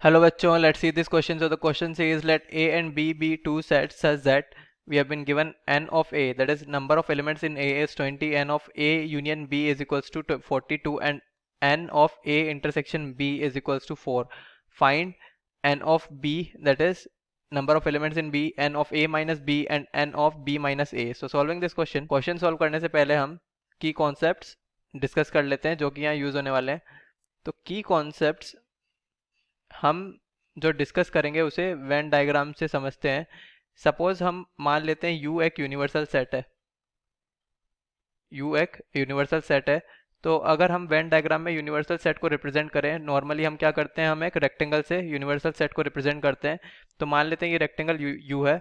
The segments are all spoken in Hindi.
Hello bachcho, let's see this question. So the question says let A and B be two sets such that we have been given n of A, that is number of elements in A is 20, n of A union B is equals to 42 and n of A intersection B is equals to 4. Find n of B, that is number of elements in B, n of A minus B and n of B minus A. So solving this question solve करने से पहले हम की concepts डिस्कस कर लेते हैं जो कि यहाँ यूज होने वाले हैं. तो की कॉन्सेप्ट्स हम जो डिस्कस करेंगे उसे वेन डायग्राम से समझते हैं. सपोज हम मान लेते हैं U एक यूनिवर्सल सेट है. U एक यूनिवर्सल सेट है. तो अगर हम वेन डायग्राम में यूनिवर्सल सेट को रिप्रेजेंट करें, नॉर्मली हम क्या करते हैं, हम एक रेक्टेंगल से यूनिवर्सल सेट को रिप्रेजेंट करते हैं. तो मान लेते हैं ये रेक्टेंगल U है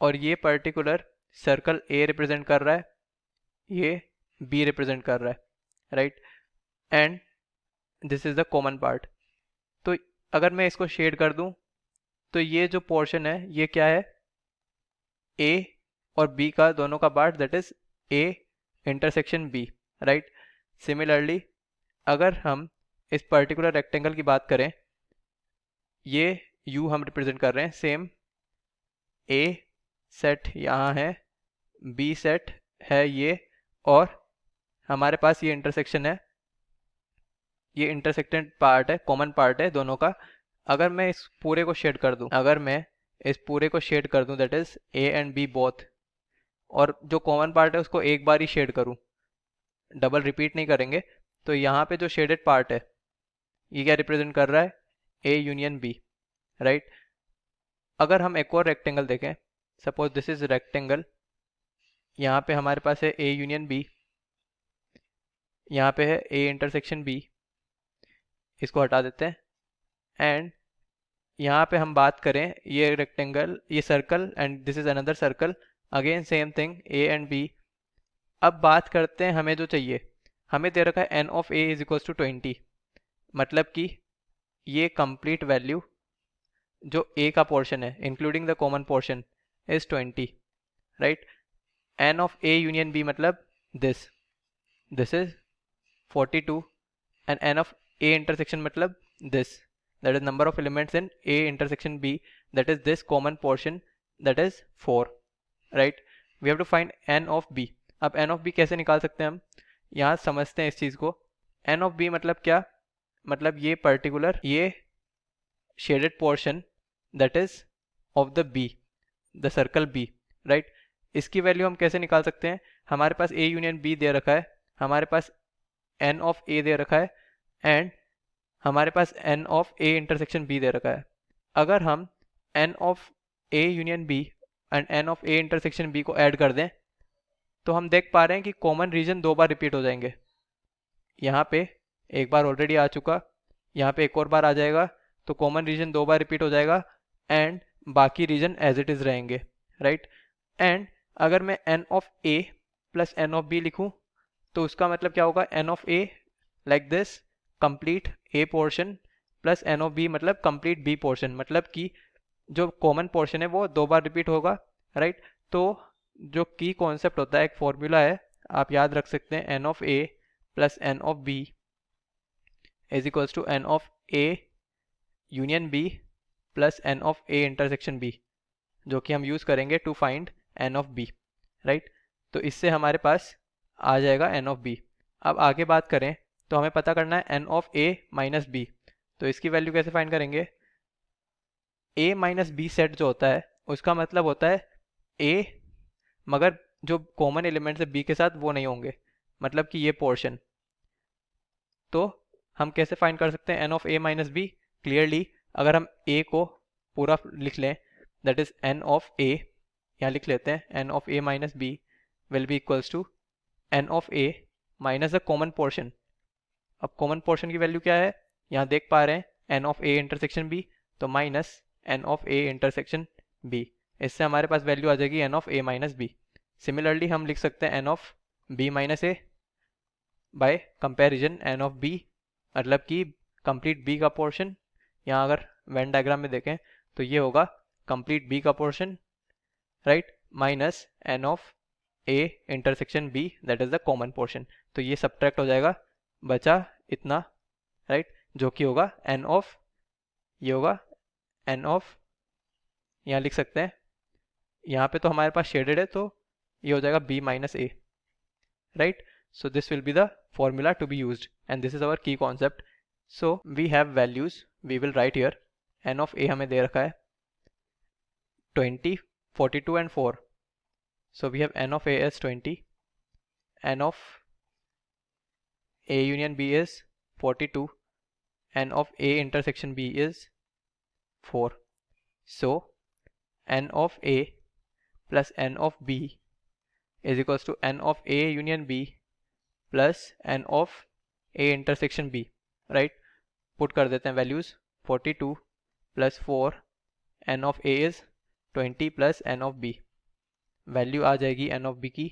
और ये पर्टिकुलर सर्कल A रिप्रेजेंट कर रहा है, ये B रिप्रेजेंट कर रहा है, right. And this is the common part. तो अगर मैं इसको शेड कर दूं तो ये जो पोर्शन है ये क्या है, ए और बी का दोनों का part, that is A intersection B, right. Similarly अगर हम इस पर्टिकुलर रेक्टेंगल की बात करें, ये यू हम रिप्रेजेंट कर रहे हैं, सेम ए सेट यहाँ है, बी सेट है ये, और हमारे पास ये इंटरसेक्शन है, ये इंटरसेक्टेड पार्ट है, कॉमन पार्ट है दोनों का. अगर मैं इस पूरे को शेड कर दूं, that is A and B both, और जो कॉमन पार्ट है उसको एक बार ही शेड करूं, डबल रिपीट नहीं करेंगे. तो यहाँ पे जो शेडेड पार्ट है ये क्या रिप्रेजेंट कर रहा है, ए यूनियन बी, राइट. अगर हम एक और रेक्टेंगल देखें, सपोज दिस इज रेक्टेंगल, यहाँ पे हमारे पास है ए यूनियन बी, यहाँ पे है ए इंटरसेक्शन बी, इसको हटा देते हैं. एंड यहाँ पे हम बात करें, ये रेक्टेंगल, ये circle, and this is another circle, again same thing A and B. अब बात करते हैं हमें जो चाहिए, हमें दे रखा है n of A is equals to 20, मतलब कि ये कंप्लीट वैल्यू जो ए का पोर्शन है including the common portion is 20, right. N of A union B मतलब this is 42 and n of A intersection मतलब this, that is number of elements in A intersection B, that is this common portion, that is 4, right. We have to find n of B. अब n of B कैसे निकाल सकते हैं हम, यहाँ समझते हैं इस चीज़ को. n of B मतलब क्या, मतलब ये पर्टिकुलर ये shaded portion that is of the B, the circle B, right. इसकी वैल्यू हम कैसे निकाल सकते हैं, हमारे पास A यूनियन B दे रखा है, हमारे पास n of A दे रखा है, एंड हमारे पास n of A intersection B दे रखा है. अगर हम n of A union B and n of A intersection B को ऐड कर दें तो हम देख पा रहे हैं कि कॉमन रीजन दो बार रिपीट हो जाएंगे. यहाँ पे एक बार ऑलरेडी आ चुका, यहाँ पे एक और बार आ जाएगा, तो कॉमन रीजन दो बार रिपीट हो जाएगा एंड बाकी रीजन एज इट इज़ रहेंगे, राइट. एंड अगर मैं n of A plus n of B लिखूँ तो उसका मतलब क्या होगा, n of A like this complete A portion plus n of B मतलब कंप्लीट B पोर्शन, मतलब कि जो कॉमन पोर्शन है वो दो बार रिपीट होगा, राइट. तो जो की कॉन्सेप्ट होता है, एक फॉर्मूला है, आप याद रख सकते हैं, n of A plus n of B is equals to n of A union B plus n of A intersection B, जो कि हम यूज़ करेंगे to find n of B, right. तो इससे हमारे पास आ जाएगा n ऑफ B. अब आगे बात करें तो हमें पता करना है n of A minus B. तो इसकी वैल्यू कैसे फाइंड करेंगे, A माइनस B सेट जो होता है उसका मतलब होता है A मगर जो कॉमन एलिमेंट्स है B के साथ वो नहीं होंगे, मतलब कि ये पोर्शन. तो हम कैसे फाइंड कर सकते हैं n of A minus B, clearly अगर हम A को पूरा लिख लें, that is n of A, यहाँ लिख लेते हैं n of A minus B will be equals to n of A minus the common portion. अब कॉमन पोर्शन की वैल्यू क्या है, यहाँ देख पा रहे हैं n of A intersection B, तो minus n of A intersection B. इससे हमारे पास वैल्यू आ जाएगी n of A minus B. Similarly हम लिख सकते हैं n of B minus A by comparison n of B, मतलब कि कंप्लीट B का पोर्शन, यहाँ अगर वेन डायग्राम में देखें तो ये होगा कंप्लीट B का portion, right, minus n of A intersection B, that is the common portion. तो ये सब्ट्रैक्ट हो जाएगा, बचा इतना, राइट, जो कि होगा n ऑफ ये होगा n ऑफ, यहाँ लिख सकते हैं, यहाँ पे तो हमारे पास शेडेड है तो ये हो जाएगा b minus a, right? So this will be the formula to be used and this is our key concept. So we have values, we will write here. n of a हमें दे रखा है 20, 42 and 4. So we have n of a as 20, n of a union b is 42, n of a intersection b is 4. So n of a plus n of b is equals to n of a union b plus n of a intersection b, right? Put कर देते हैं values 42 plus 4, n of a is 20 plus n of b, value आ जाएगी n of b की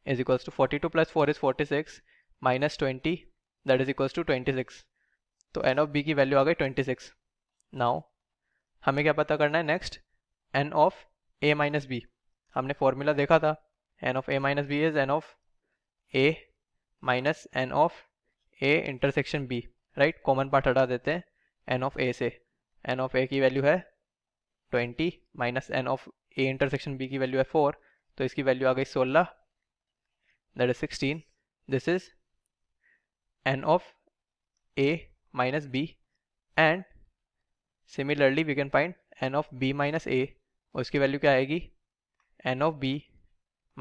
is equals to 42 plus 4 is 46 minus 20 that is equals to 26. तो n of b की वैल्यू आ गई 26. नाउ हमें क्या पता करना है next, n of a minus b. हमने फॉर्मूला देखा था, n of a minus b is n of a minus n of a intersection b, right? Common part हटा देते हैं n of a से. n of a की वैल्यू है 20 minus n of a intersection b की वैल्यू है 4, तो इसकी वैल्यू आ गई 16, that is 16. This is n of a minus b and similarly we can find n of b minus a, और इसकी वैल्यू क्या आएगी n of b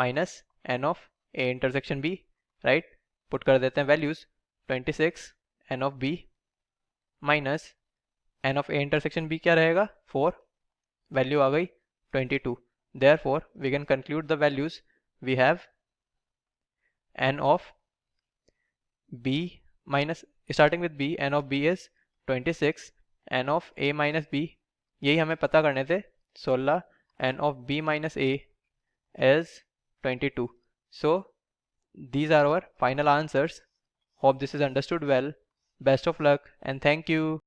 minus n of a intersection b, right? Put कर देते हैं values 26 n of b minus n of a intersection b क्या रहेगा 4, वैल्यू आ गई 22. Therefore we can conclude the values. We have n of b minus, starting with b, n of b is 26, n of a minus b यही हमें पता करने थे 16, n of b minus a is 22. So these are our final answers. Hope this is understood well. Best of luck and thank you.